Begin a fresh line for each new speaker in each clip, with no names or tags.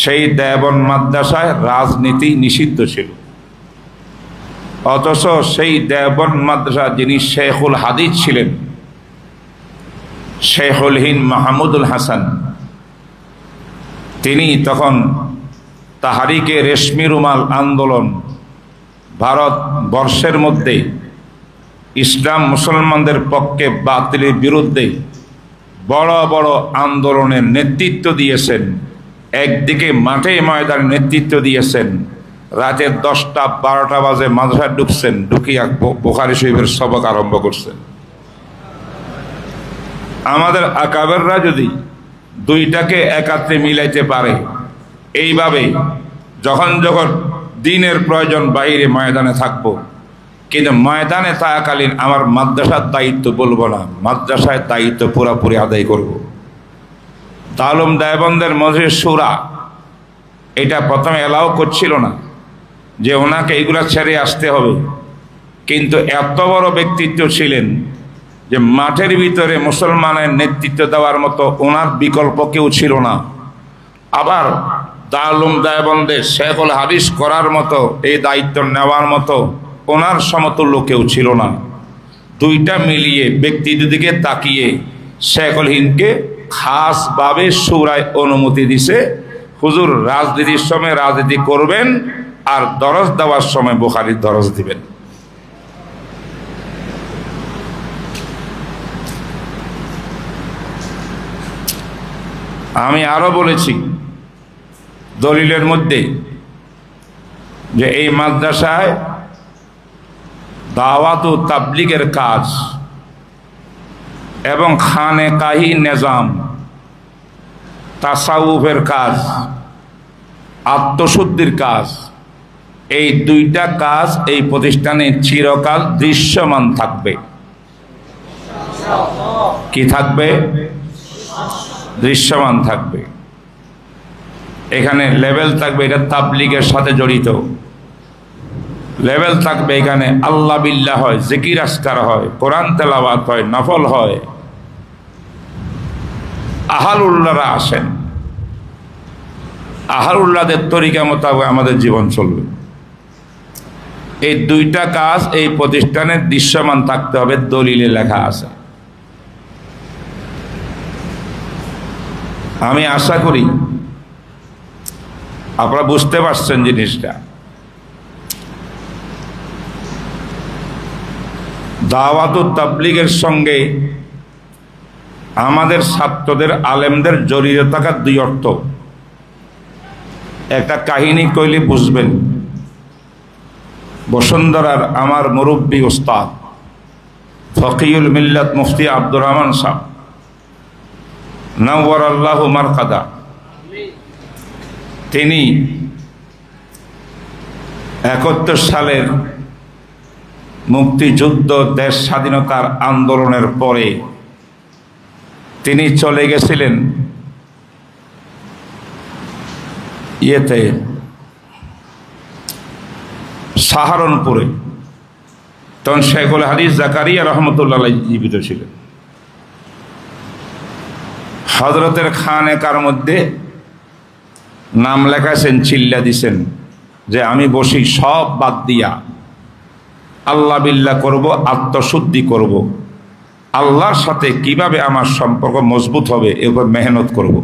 সেই দেওবন্দ মাদ্রাসায় রাজনীতি নিষিদ্ধ ছিল। অথচ সেই দেওবন্দ মাদ্রাসা যিনি শেখুল হাদিস ছিলেন, শেখুল হিন্দ মাহমুদুল হাসান, তিনি তখন তাহারিকে রেশমি রুমাল আন্দোলন, ভারতবর্ষের মধ্যে ইসলাম মুসলমানদের পক্ষে বাতিলের বিরুদ্ধে বড় বড় আন্দোলনের নেতৃত্ব দিয়েছেন। একদিকে মাঠে ময়দানে নেতৃত্ব দিয়েছেন, রাতের 10টা-12টা বাজে মাদ্রাসায় ঢুকছেন, ঢুকিয়া বুখারী শরীফের সবক আরম্ভ করছেন। আমাদের আকাবেররা যদি দুইটাকে একাত্রে মিলাইতে পারে, এইভাবে যখন যখন দিনের প্রয়োজন বাইরে ময়দানে থাকবো, কিন্তু ময়দানে থাকাকালীন আমার মাদ্রাসার দায়িত্ব বলবো না, মাদ্রাসায় দায়িত্ব পুরোপুরি আদায় করব। তালুম দেওবন্দের মজলিস শুরা এটা প্রথমে এলাও করছিল না যে ওনাকে এগুলা ছেড়ে আসতে হবে, কিন্তু এত বড় ব্যক্তিত্ব ছিলেন যে মাঠের ভিতরে মুসলমানের নেতৃত্ব দেওয়ার মতো ওনার বিকল্প কেউ ছিল না। আবার তালুম দেওবন্দের শেখুল হাদিস করার মতো, এই দায়িত্ব নেওয়ার মতো ওনার সমতুল্য কেউ ছিল না। দুইটা মিলিয়ে ব্যক্তি দুদিকে তাকিয়ে শেখুল হিন্দকে খাসভাবে শুরায় অনুমতি দিছে, হুজুর রাজনীতির সময় রাজনীতি করবেন আর দরজ দেওয়ার সময় বুখারীর দরজ দিবেন। আমি আরো বলেছি দলিলের মধ্যে যে এই মাদ্রাসায় দাওয়াত ও তাবলীগের কাজ এবং খানেকাহি নিজাম, তাসাউফের কাজ, আত্মশুদ্ধির কাজ, এই দুইটা কাজ এই প্রতিষ্ঠানে চিরকাল দৃশ্যমান থাকবে। কি থাকবে? দৃশ্যমান থাকবে। এখানে লেভেল থাকবে, এটা তাবলীগের সাথে জড়িত। লেভেল থাকবে এখানে আল্লাহ বিল্লাহ হয়, জিকির আজকার হয়, কোরআন তেলাওয়াত হয়, নফল হয়, আহালুল্লাহরা আসেন, আহালুল্লাহদের তরিকা মোতাবেক আমাদের জীবন চলবে। এই দুইটা কাজ এই প্রতিষ্ঠানের দৃশ্যমান থাকতে হবে, দলিলে লেখা আছে। আমি আশা করি আপনারা বুঝতে পারছেন জিনিসটা। দাওয়াত ও তাবলীগের সঙ্গে আমাদের ছাত্রদের আলেমদের জড়িত থাকার দুই অর্থ। একটা কাহিনী কইলে বুঝবেন। বসুন্ধরার আমার মুরব্বী ওস্তাদ ফকিউল মিল্লাত মুফতি আব্দুর রহমান সাহেব নাওয়ারাল্লাহু মারকাদা, তিনি 71 সালের মুক্তিযুদ্ধ, দেশ স্বাধীনতার আন্দোলনের পরে তিনি চলে গেছিলেন ইয়েতে সাহারনপুরে। তখন শেখুল হাদিস জাকারিয়া রহমতুল্লাহ আলাইহি জীবিত ছিলেন। হযরতের খানেকার মধ্যে নাম লেখাছেন, চিল্লা দিছেন যে আমি বসি সব বাদ দিয়া আল্লাহ বিল্লাহ করব, আত্মশুদ্ধি করব, আল্লাহর সাথে কিভাবে আমার সম্পর্ক মজবুত হবে এর উপর মেহনত করব।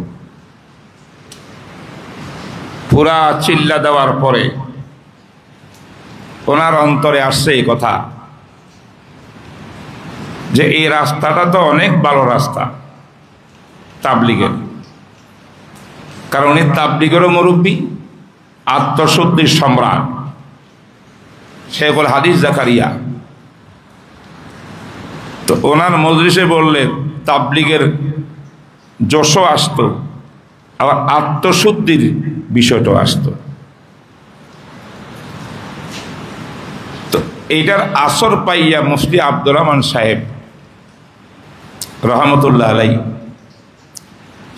পুরা চিল্লা দেওয়ার পরে ওনার অন্তরে আসছে এই কথা যে এই রাস্তাটা তো অনেক ভালো রাস্তা তাবলীগের, কারণ উনি তাবলীগেরও মুরব্বী, আত্মশুদ্ধির সম্রাট শেখুল হাদিস জাকারিয়া। তো ওনার মজলিসে বললেন তাবলীগের জোশও আসতো, আবার আত্মশুদ্ধির বিষয়টাও আসতো। তো এইটার আসর পাইয়া মুফতি আব্দুর রহমান সাহেব রহমতুল্লাহ আলাইহি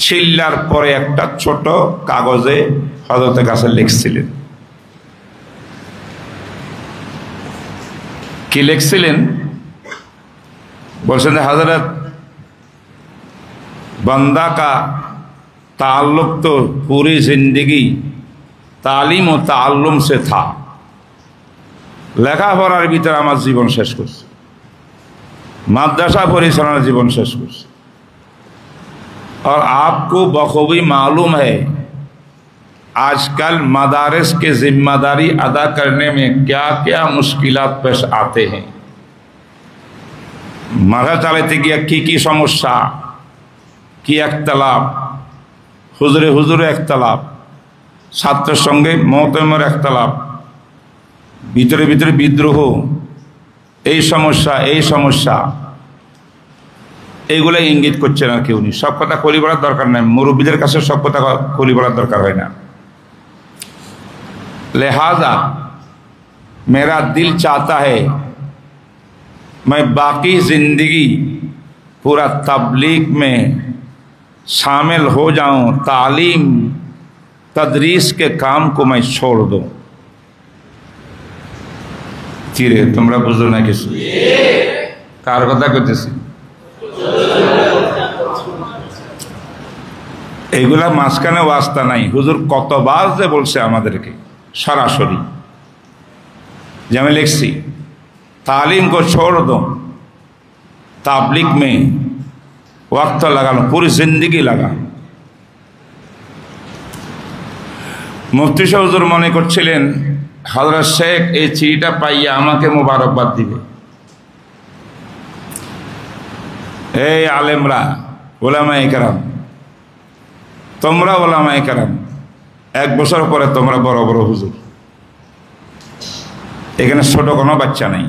চিল্লার পরে একটা ছোট কাগজে হযরতের কাছে লিখছিলেন। কি লিখছিলেন? বলছেন, হযরত बंदा का ताल्लुक तो पूरी जिंदगी तालीम ও ताल्लुम से था। লেখাপড়ার ভিতরে আমার জীবন শেষ করছে, মাদ্রাসা परिचालना जीवन शेष कर। और आपको बखूबी मालूम है आजकल मदारिस के जिम्मेदारी अदा करने में क्या क्या मुश्किलात पेश आते हैं। माथा चालाते गিয়ে की समस्या की একতলাপ, হুজুরে হুজুরে একতলাপ, ছাত্রের সঙ্গে মোহতমের একতলাপ, ভিতরে ভিতরে বিদ্রোহ, এই সমস্যা এইগুলো ইঙ্গিত করছে না কেউ। সব কথা খুলি বলার দরকার নাই, মুরব্বীদের কাছে সব কথা খুলি বলার দরকার হয় না। लिहाजा मेरा दिल चाहता है मैं बाकी जिंदगी पूरा तबलीग में शामिल हो जाऊं, तालीम तदरीस के काम को मैं छोड़ दूं। चिरे तुमरा बुझो ना किसी कार कथा करतेছি এগুলা মাঝখানে ওয়াস্তা নাই। হুজুর কতবার যে বলছে আমাদেরকে सरासरी, जब मैं लिखसी तालीम को छोड़ दो, ताबलीग में वक्त लगा लो, पूरी जिंदगी लगा। मुफ्ती साहेब हुजूर मने करছিলেন हजरत शेख এই চিঠিটা পাইয়া আমাকে মোবারকবাদ দিবে। এই আলেমরা, উলামায়ে কেরাম, তোমরা উলামায়ে কেরাম, এক বছর পরে তোমরা বড় বড় হুজুর, এখানে ছোট কোনো বাচ্চা নেই।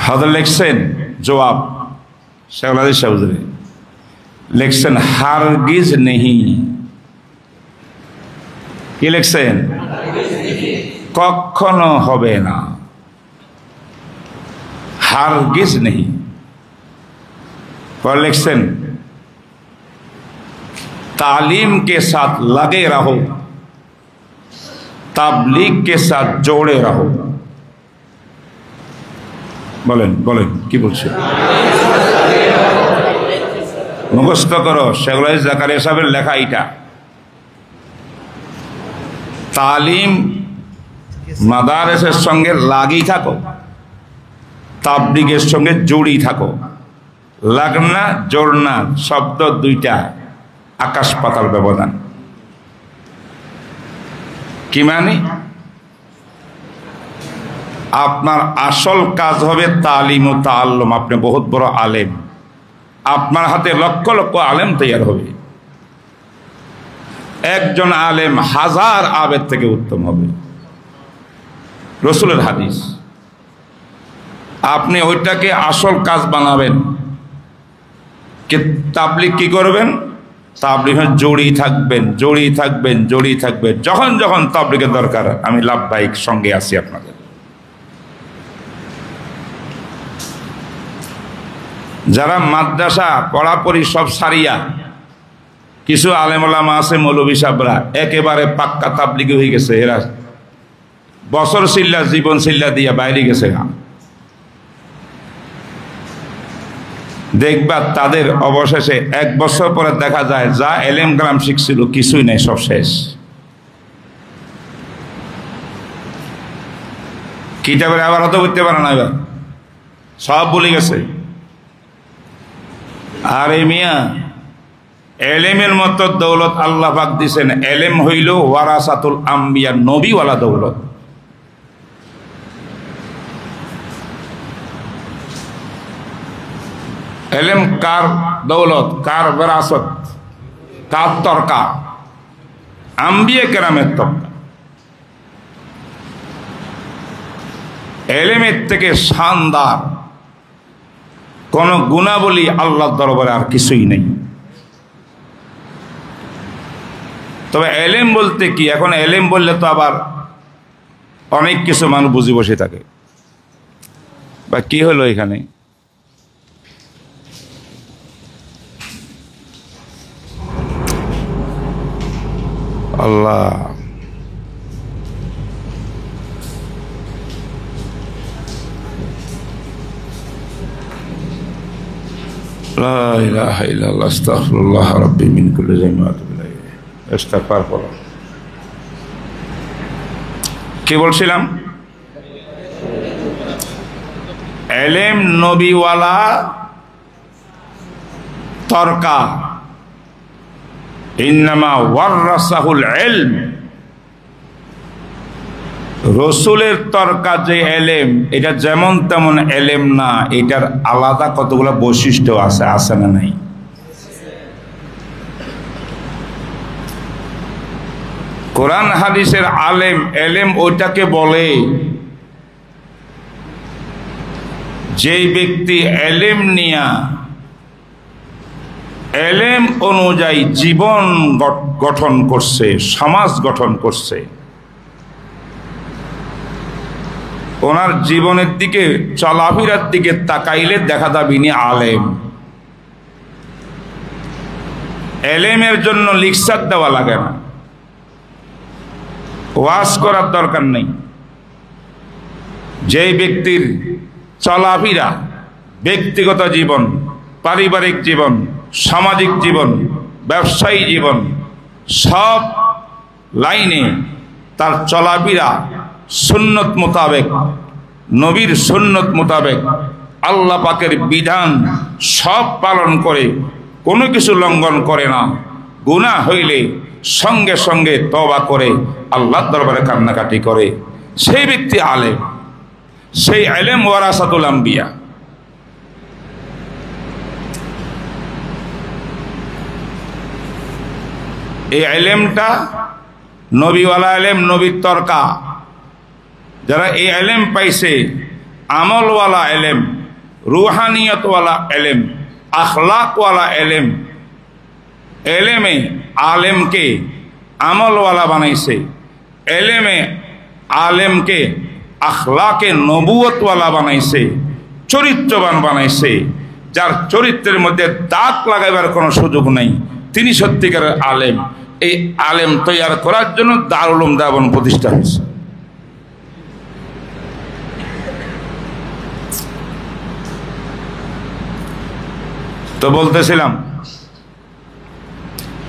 হযরত লিখছেন জবাব শেখুল হাদিস হুজুরে লিখছেন হারগিজ নেহি। কি লিখছেন? কখনো হবে না, হারগিজ নেহি। পরে লিখছেন तालीम के साथ लगे रहो, तबलीग के साथ जोड़े रहो। बोलें बोलें की बोलছে মুখস্থ করো। শেখুল হাদিস জাকারিয়া সাহেবের লেখা এটা। তালিম মাদারিসের সঙ্গে লাগি থাকো, তাবলীগের সঙ্গে জড়ি থাকো। লাগনা জোড়না শব্দ দুইটা, আকাশ পাতাল ব্যবধান। কি মানে? আপনার আসল কাজ হবে তালিম ও তাআল্লুম। আপনি বহুত বড় আলেম, আপনার হাতে লক্ষ লক্ষ আলেম তৈরি হবে। একজন আলেম হাজার আবেদ থেকে উত্তম হবে, রসুলের হাদিস। আপনি ওইটাকে আসল কাজ বানাবেন। তাবলীগ কি করবেন? তাবলীগে জড়িয়ে থাকবেন, জড়িয়ে থাকবেন, জড়িয়ে থাকবেন। যখন যখন তাবলীগের দরকার আমি লাভবাহিক সঙ্গে আছি আপনাদের। যারা মাদ্রাসা পড়াপড়ি সব সারিয়া, কিছু আলেম ওলামা আছে মৌলভী সাহেবরা একেবারে পাক্কা তাবলীগী হয়ে গেছে। এরা বছর চিল্লা জীবন চিল্লা দিয়া বাইরে গেছে। দেখবা তাদের অবশেষে এক বছর পরে দেখা যায় যা এলেম গ্রাম শিখছিল কিছুই নাই, সব শেষ। কিতাবের আবার হতে করতে পারে না, এবার সব ভুলে গেছে। আর এই মিয়া এলেমের মতো দৌলত আল্লাহ পাক দিছেন। এলেম হইল ওয়ারাসাতুল আম্বিয়া, নবীওয়ালা দৌলত। এলেম কার দৌলত, কার বিরাসত, কার তরকা? আম্বিয়া কেরামের তরকা। এলেমের থেকে শানদার কোন গুণাবলী আল্লাহর দরবারে আর কিছুই নেই। তবে এলেম বলতে কি? এখন এলেম বললে তো আবার অনেক কিছু মানুষ বুঝে বসে থাকে, বা কি হলো এখানে? আল্লাহ, লা ইলাহা ইল্লাল্লাহ আস্তাগফিরুল্লাহ রাব্বি মিন কুল্লি যামবি ওয়া আতুবু ইলাইহি। ইস্তিগফার করো। কি বলছিলাম? এলেম নবীওয়ালা তরকা, ইন্নামা ওয়ারাসাহুল ইলম। রসুলের তরকা যে এলেম, এটা যেমন তেমন এলেম না, এটার আলাদা কতগুলো বৈশিষ্ট্য আছে, আছে না নাই? কোরআন হাদিসের আলেম এলেম ওইটাকে বলে যেই ব্যক্তি এলেম নিয়া এলেম অনুযায়ী জীবন গঠন করছে, সমাজ গঠন করছে, ওনার জীবনের দিকে চলাফেরার দিকে তাকাইলে দেখা যাবে ইনি আলেম। এলেমের জন্য লিকসার দেওয়া লাগে না, ওয়াজ করার দরকার নেই। যেই ব্যক্তির চলাফেরা, ব্যক্তিগত জীবন, পারিবারিক জীবন, সামাজিক জীবন, ব্যবসায়ী জীবন, সব লাইনে তার চলাফেরা সুন্নত মোতাবেক, নবীর সুন্নত মোতাবেক, আল্লাহ পাকের বিধান সব পালন করে, কোনো কিছু লঙ্ঘন করে না, গুনাহ হইলে সঙ্গে সঙ্গে তওবা করে আল্লাহর দরবারে কান্নাকাটি করে, সেই ব্যক্তি আলেম। সেই ইলম ওয়ারাসাতুল আম্বিয়া। এই ইলমটা নবীওয়ালা ইলম, নবীর তরকা। যারা এই ইলম পাইছে, আমলওয়ালা ইলম, রুহানিয়তওয়ালা ইলম, আখলাকওয়ালা ইলম, এলেমে আলেমকে আমলওয়ালা বানাইছে, এলেমে আলেমকে আখলাকে নবুয়তওয়ালা বানাইছে, চরিত্রবান বানাইছে। যার চরিত্রের মধ্যে দাগ লাগাইবার কোনো সুযোগ নাই, তিনি সত্যিকারের আলেম। এই আলেম তৈয়ার করার জন্য দারুল উলুম দেওবন্দ প্রতিষ্ঠা হয়েছে। तो बोलतेছিলাম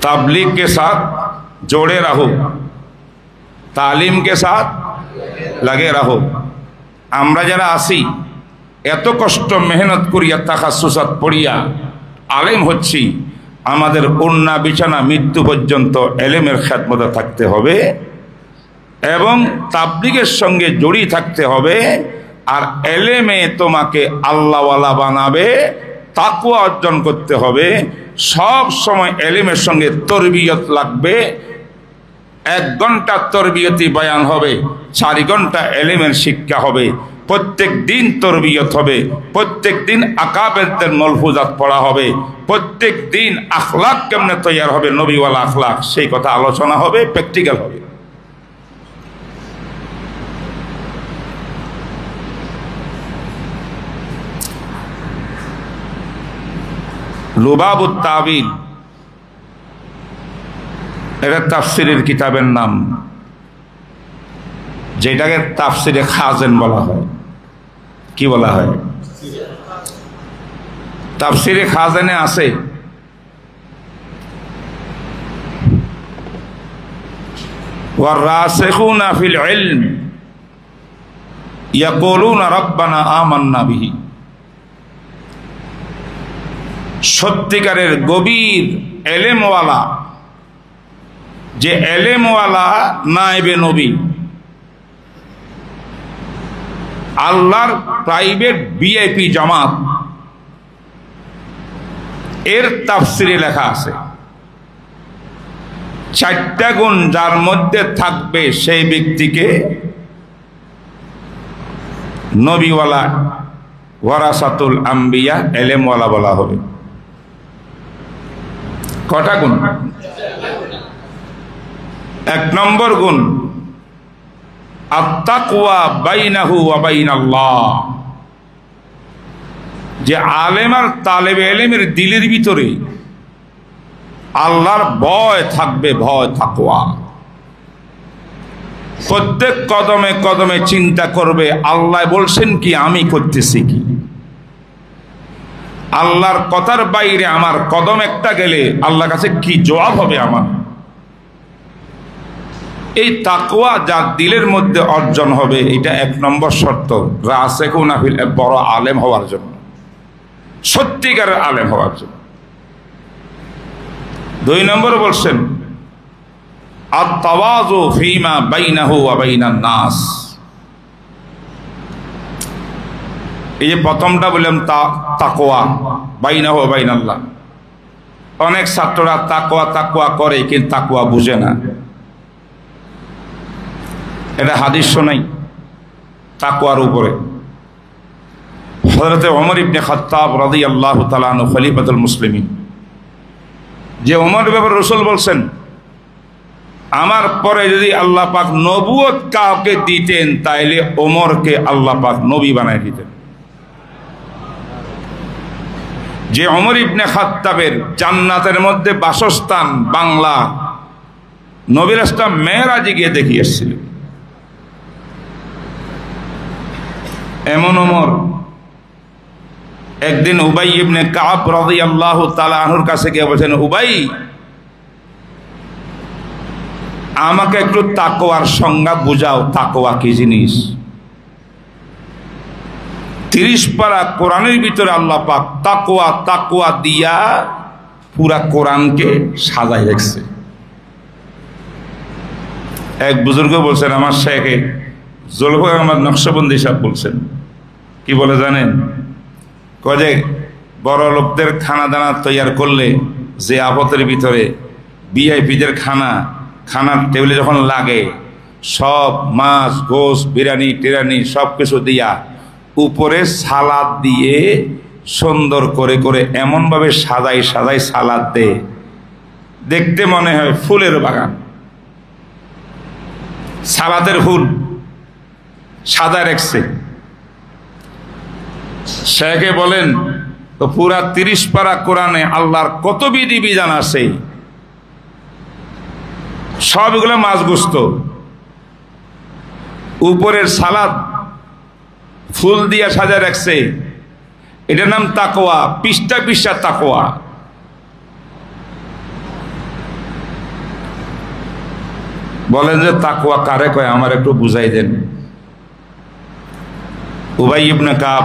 तबलीग के साथ जोड़े रहो, तालीम के साथ लगे रहो। আমরা যারা আছি এত কষ্ট মেহনত করিয়া তাখাসুসাত পড়িয়া আলেম হচ্ছি, আমাদের ওন্না বিছানা মৃত্যু পর্যন্ত এলেমের খেদমতে থাকতে হবে এবং তাবলীগের সঙ্গে জড়িয়ে থাকতে হবে। আর এলেমে তোমাকে আল্লাহওয়ালা বানাবে, তাকওয়া অর্জন করতে হবে। সব সময় এলেমের সঙ্গে তরবিয়ত লাগবে। 1 ঘন্টা তরবিয়তি বয়ান হবে, 4 ঘন্টা এলেমের শিক্ষা হবে। প্রত্যেক দিন তরবিয়ত হবে, প্রত্যেক দিন আকাবেরদের মলফুজাত পড়া হবে, প্রত্যেক দিন আখলাক কেমনে তৈয়ার হবে, নবীওয়ালা আখলাক, সেই কথা আলোচনা হবে, প্র্যাকটিক্যাল হবে। লুবাবুত তাবিল, এটা তাফসিরের কিতাবের নাম, যেটাকে তাফসিরে খাজেন বলা হয়। কি বলা হয়? তাফসিরে খাজেনে আছে ওয়ারাসিখুনা ফিল ইলম ইয়াকুলুনা রাব্বানা আমান্না বিহি। সত্যিকারের গভীর এলেমওয়ালা, যে এলেমওয়ালা নায়েবে নবী, আল্লাহর প্রাইভেট ভিআইপি জামাত, এর তাফসিরে লেখা আছে 4টা গুণ যার মধ্যে থাকবে সেই ব্যক্তিকে নবীওয়ালা, ওয়ারাসাতুল আম্বিয়া, এলেমওয়ালা বলা হবে। কটা গুণ? 1 নম্বর গুণ আত-তাকওয়া বাইনাহু ওয়া বাইনাল্লাহ। যে আলেম আর তালেবে ইলমের দিলের ভিতরে আল্লাহর ভয় থাকবে, ভয়, তাকওয়া। প্রত্যেক কদমে কদমে চিন্তা করবে আল্লাহ বলছেন কি, আমি করতেছি কি। আল্লাহর কথার বাইরে আমার কদম একটা গেলে আল্লাহর কাছে কি জবাব হবে আমার? এই তাকওয়া যার দিলের মধ্যে অর্জন হবে, এটা 1 নম্বর শর্ত রাসিখুনা ফিল ইলম, বড় আলেম হওয়ার জন্য, সত্যিকারের আলেম হওয়ার জন্য। 2 নম্বর বলছেন আত-তাওয়াযু ফীমা বাইনাহু ওয়া বাইনান নাস। এই যে প্রথমটা বললাম তাকওয়া বাইনাহু ওয়া বাইনাল্লাহ, অনেক ছাত্ররা তাকওয়া তাকওয়া করে কিন্তু তাকওয়া বুঝে না। এটা হাদিস শোনাই তাকওয়ার উপরে। হযরত ওমর ইবনে খাত্তাব রাদিয়াল্লাহু তাআলা আনহু খলিফাতুল মুসলিমিন, যে ওমরের ব্যাপারে রাসূল বলছেন আমার পরে যদি আল্লাহ পাক নবুয়ত কাউকে দিতেন তাইলে ওমরকে আল্লাহ পাক নবী বানায় দিতেন। যে ওমর ইবনে খাত্তাবের জান্নাতের মধ্যে বাসস্থান বাংলা, নবী রাসূল মেরাজে গিয়ে দেখিয়ে এসেছিলেন। এমন ওমর একদিন উবাই ইবনে কাব রাদিয়াল্লাহু তাআলা আনহুর কাছে গিয়ে বলেছেন, উবাই আমাকে একটু তাকওয়ার সংজ্ঞা বুঝাও, তাকওয়া কি জিনিস? 30 পারা কোরআনের ভিতরে আল্লাহ পাক তাকওয়া তাকওয়া দিয়া পুরা কোরআনকে সাজাই রাখছে। এক বুজুর্গ বলছেন, আমার শেখে জুলফিকার আহমদ নকশবন্দি সাহেব বলছেন, কি বলে জানেন? কয়ে বড় লোকদের খানা দানা তৈয়ার করলে যে আপতের ভিতরে ভিআইপিদের খানার টেবিলে যখন লাগে, সব মাছ গোশ বিরিয়ানি টিরানি সব কিছু দিয়া উপরে সালাদ দিয়ে সুন্দর করে করে এমনভাবে সাজাই সাজাই সালাদ দে, দেখতে মনে হয় ফুলের বাগান। সালাদের ফুল সাদা রাখছে। শেখে বলেন, তো পুরা 30 পারা কোরআনে আল্লাহর কত বিধি বিধান আছে, সবগুলো মাছ গোস্ত, উপরের সালাদ ফুল দিয়া সাজা রাখছে। এটার নাম তাকওয়া, পৃষ্ঠা পৃষ্ঠা তাকওয়া। বলেন যে তাকওয়া কারে কয়, আমার একটু বুঝাই দেন। উবাই ইবনে কাব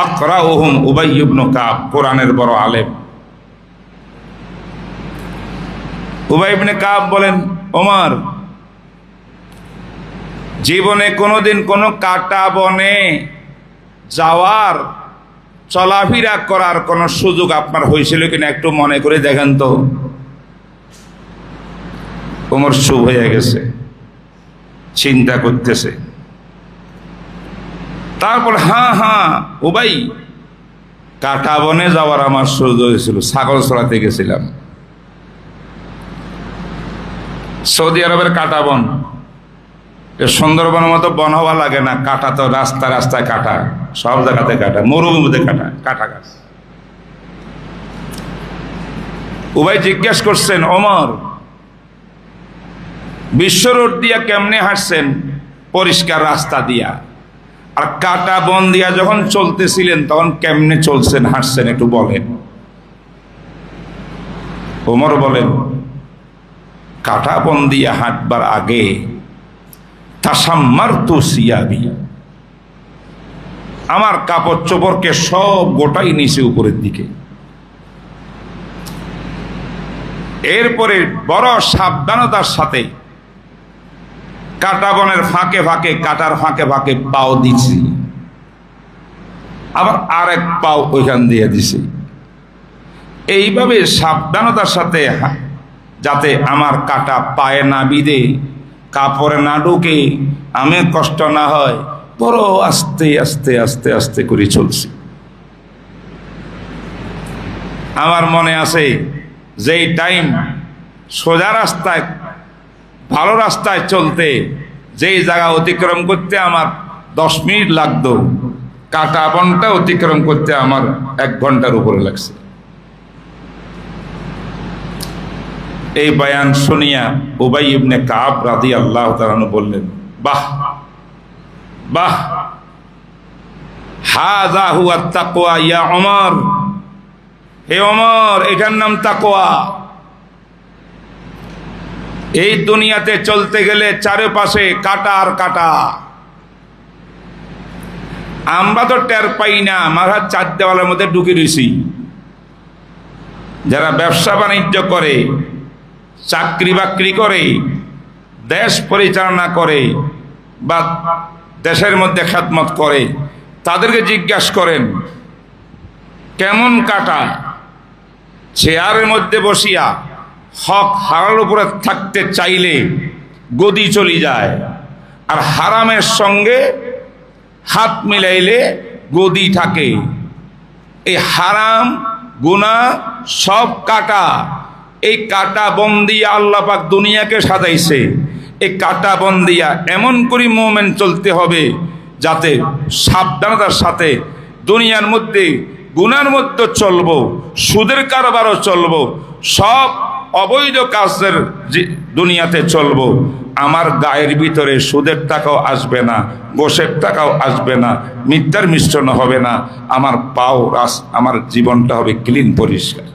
আকরাউহুম, উবাই ইবনে কাব কোরআনের বড় আলেম। উবাই ইবনে কাব বলেন, ওমর জীবনে কোনোদিন কোনো কাটা বনে যাওয়ার চলাফেরা করার কোনো সুযোগ আপনার হয়েছিল কিনা একটু মনে করে দেখেন তো। ওমর চুপ হয়ে গেছে, চিন্তা করতেছে। তারপর হ্যাঁ উবাই, কাটা বনে যাওয়ার আমার সুযোগ হয়েছিল, ছাগল চড়াতে গেছিলাম। সৌদি আরবের কাটা বন, সুন্দরবনের মতো বন হওয়া লাগে না, কাটা তো রাস্তায় রাস্তায় কাটা, সব জায়গাতে কাটা, মরুভূমিতে কাটা গাছ। উবাই জিজ্ঞেস করছেন, ওমর বিশ্ব রোড দিয়া কেমনে হাঁটছেন? পরিষ্কার রাস্তা দিয়া। আর কাটা বন দিয়া যখন চলতেছিলেন তখন কেমনে চলছেন হাঁটছেন একটু বলেন। ওমর বলেন, কাটা বন দিয়া হাঁটবার আগে তাসাম্মারতু সিয়াবি, আমার কাপড় চোপড়কে সব গোটাই নিচে উপরের দিকে। এরপরে বড় সাবধানতার সাথে কাটা বনের ফাঁকে ফাঁকে, কাটার ফাঁকে ফাঁকে পাও দিছি, আবার আরেক পাও ওইখান দিয়ে দিছি। এইভাবে সাবধানতার সাথে, যাতে আমার কাটা পায়ে না বিঁধে, কাপড়ে না ঢুকে, আমি কষ্ট না হয়, বড় আস্তে আস্তে আস্তে আস্তে করে চলছি। আমার মনে আছে যেই টাইম সোজা রাস্তায় ভালো রাস্তায় চলতে যেই জায়গা অতিক্রম করতে আমার 10 মিনিট লাগতো, কাটা বনটা অতিক্রম করতে আমার 1 ঘন্টার উপরে লাগছে। এই বয়ান শুনিয়া উবাই ইবনে কাব রাদিয়াল্লাহু তাআলা আনহু বললেন, বাহ বাহ, হাযা হুয়া তাকওয়া ইয়া ওমর, হে ওমর, এটার নাম তাকওয়া। এই দুনিয়াতে চলতে গেলে চারপাশে কাটা আর কাটা। আমরা তো টের পাই না, মাথা চার দেওয়ালের মধ্যে ঢুকে রয়েছি। যারা ব্যবসা বাণিজ্য করে, চাকরি বাকরি করে, দেশ পরিচালনা করে বা দেশের মধ্যে খেদমত করে, তাদেরকে জিজ্ঞাসা করেন কেমন কাটা। চেয়ারের মধ্যে বসিয়া হক হারার উপরে থাকতে চাইলে গদি চলে যায়, আর হারামের সঙ্গে হাত মিলাইলে গদি থাকে। এই হারাম গুনাহ সব কাটা। এই কাটা বন্দিয়া আল্লাহ পাক দুনিয়াকে সাজাইছে। এই কাটা বন্দিয়া এমন করে মুমিন চলতে হবে যাতে সাবধানতার সাথে দুনিয়ার মধ্যে গুনার মধ্যে চলবো, সুদের কারবারও চলবো, সব অবৈধ কাজের দুনিয়াতে চলবো। আমার গায়ের ভিতরে সুদের টাকাও আসবে না, গোশের টাকাও আসবে না, মিথ্যার মিশ্রণ হবে না। আমার পাও আমার জীবনটা হবে ক্লিন, পরিষ্কার।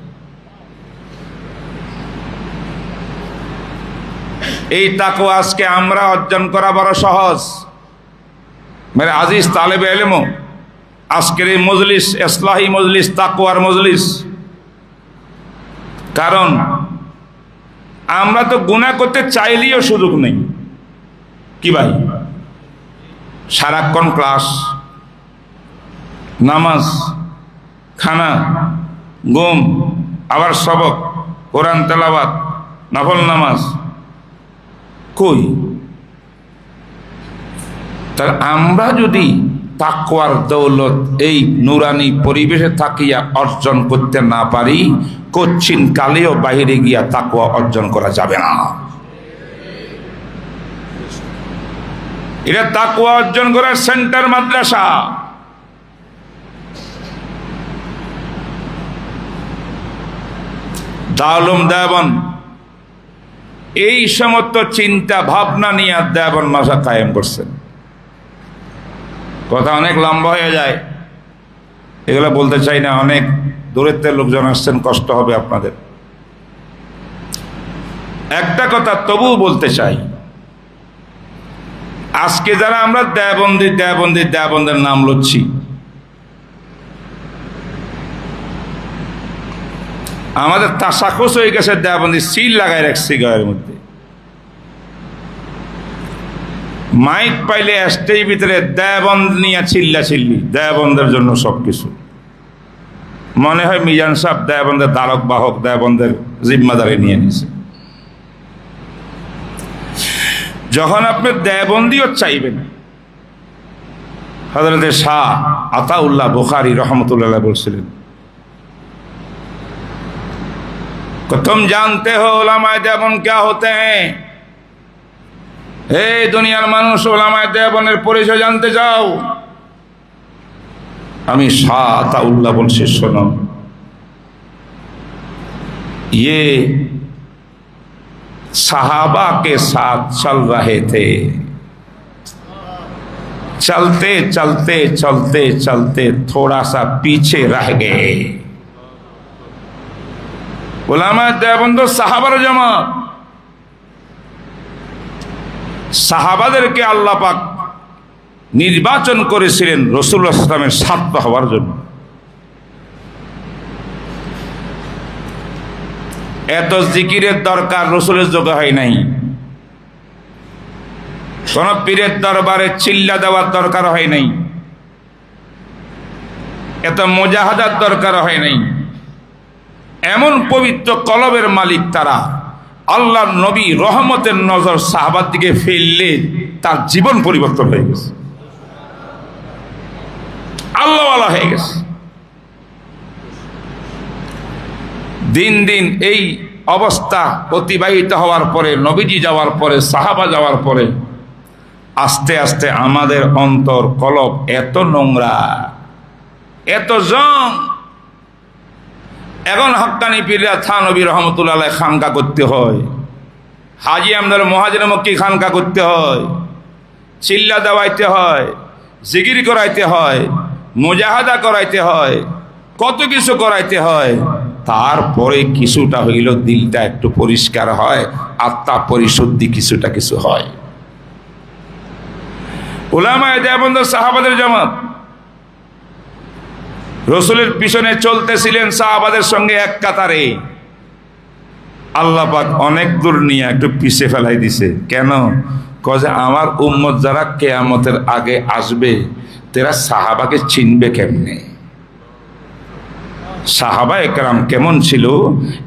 এই তাকওয়া আজকে আমরা অর্জন করা বড় সহজ। মেরে আজিজ তালেবে ইলম, আজকের এই মজলিস ইসলাহি মজলিস, তাকওয়ার মজলিস। কারণ আমরা তো গুনাহ করতে চাইলেও সুযোগ নেই। কি ভাই, সারাক্ষণ ক্লাস, নামাজ, খানা, ঘুম, আবার সবক, কোরআন তেলাওয়াত, নফল নামাজ, কই? তার আমরা যদি তাকওয়ার দৌলত এই নুরানি পরিবেশে থাকিয়া অর্জন করতে না পারি, কচ্ছিন কালেও বাহিরে গিয়া তাকওয়া অর্জন করা যাবে না। এটা তাকওয়া অর্জন করার সেন্টার মাদ্রাসা। দারুল দেওবন্দ এই সমস্ত চিন্তা ভাবনা নিয়ে দেওবন্দ মাদ্রাসা কায়েম করছেন। কথা অনেক লম্বা হয়ে যায়, এগুলো বলতে চাই না। অনেক দূরের লোকজন আসছেন, কষ্ট হবে আপনাদের। একটা কথা তবু বলতে চাই, আজকে যারা আমরা দেওবন্দের নাম লচ্ছি, আমাদের তাসাখুস হয়ে গেছে দেওবন্দি সিল লাগাই রাখছি গায়ের মধ্যে। মাইক পাইলে স্টেজ ভিতরে দেওবন্দ নিয়ে চিল্লি, দেওবন্দের জন্য সবকিছু। মনে হয় মিজান সাহেব দেওবন্দের ধারক বাহক, দেওবন্দের জিম্মাদারি নিয়ে নিছে। যখন আপনি দেওবন্দিও চাইবেন, হযরত শাহ আতাউল্লাহ বুখারী রহমতুল্লাহ বলছিলেন, तुम जानते हो उलमाए देवबंद क्या होते हैं? এই দুনিয়ার মানুষ, উলামায়ে দেওবন্দের পরিচয় জানতে চাও? আমি শাহ আতাউল্লাহ বলছি, শোনো, ये सहाबा के साथ चल रहे थे, चलते चलते चलते चलते थोड़ा सा पीछे रह गए। উলামায়ে দেওবন্দ সাহাবার জামাত। সাহাবাদেরকে আল্লাহ পাক নির্বাচন করেছিলেন রাসূলুল্লাহ সাল্লাল্লাহু আলাইহি ওয়াসাল্লামের ছাত্র হওয়ার জন্য। এত জিকিরের দরকার রাসূলের যুগে হয় নাই। কোন পীরের দরবারে চিল্লা দেওয়ার দরকার হয় নাই। এত মুজাহাদার দরকার হয় নাই। এমন পবিত্র কলবের মালিক তারা, আল্লাহর নবী রহমতের নজর সাহাবার দিকে ফেললে তার জীবন পরিবর্তন হয়ে গেছে, আল্লাহওয়ালা হয়ে গেছে। দিন দিন এই অবস্থা অতিবাহিত হওয়ার পরে, নবীজি যাওয়ার পরে, সাহাবা যাওয়ার পরে আস্তে আস্তে আমাদের অন্তর কলব এত নোংরা, এত জং। এখন হক্কানি পীররা থানবী রহমতুল্লাহ আলাইহি খানকা করতে হয়, হাজি আমদার মহাজির মক্কি খানকা করতে হয়, চিল্লা দেওয়াইতে হয়, জিকির করাইতে হয়, মুজাহাদা করাইতে হয়, কত কিছু করাইতে হয়। তারপরে কিছুটা হইল দিলটা একটু পরিষ্কার হয়, আত্মা পরিশুদ্ধি কিছুটা কিছু হয়। উলামায়ে দেওবন্দ সাহাবাদের জামাত রসুলের পিছনে চলতেছিলেন সাহাবাদের সঙ্গে এক কাতারে। আল্লাহ পাক অনেক দূর নিয়ে একটু পিছে ফেলাই দিছে। কেন? কজে আমার উম্মত যারা কিয়ামতের আগে আসবে তারা সাহাবাকে চিনবে কেমনে, সাহাবা একরাম কেমন ছিল,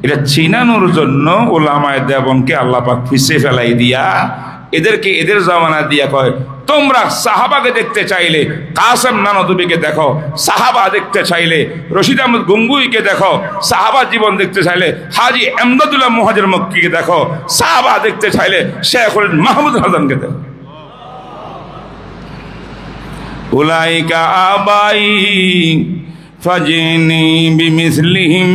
এটা চিনানোর জন্য উলামায়ে দেওবন্দকে আল্লাহ পাক পিছে ফেলাই দিয়া এদেরকে এদের জামানা দিয়া কয়, তোমরা সাহাবাকে দেখতে চাইলে কাসেম নানদবিকে দেখো, সাহাবা দেখতে চাইলে রশিদ আহমদ গঙ্গুইকে দেখো, সাহাবা জীবন দেখতে চাইলে হাজী এমদাদুল্লাহ মুহাজির মক্কিকে দেখো, সাহাবা দেখতে চাইলে শেখুল মাহমুদ হাসানকে দেখো। উলাইকা আবাই ফাজিনি বিমিসলিহিম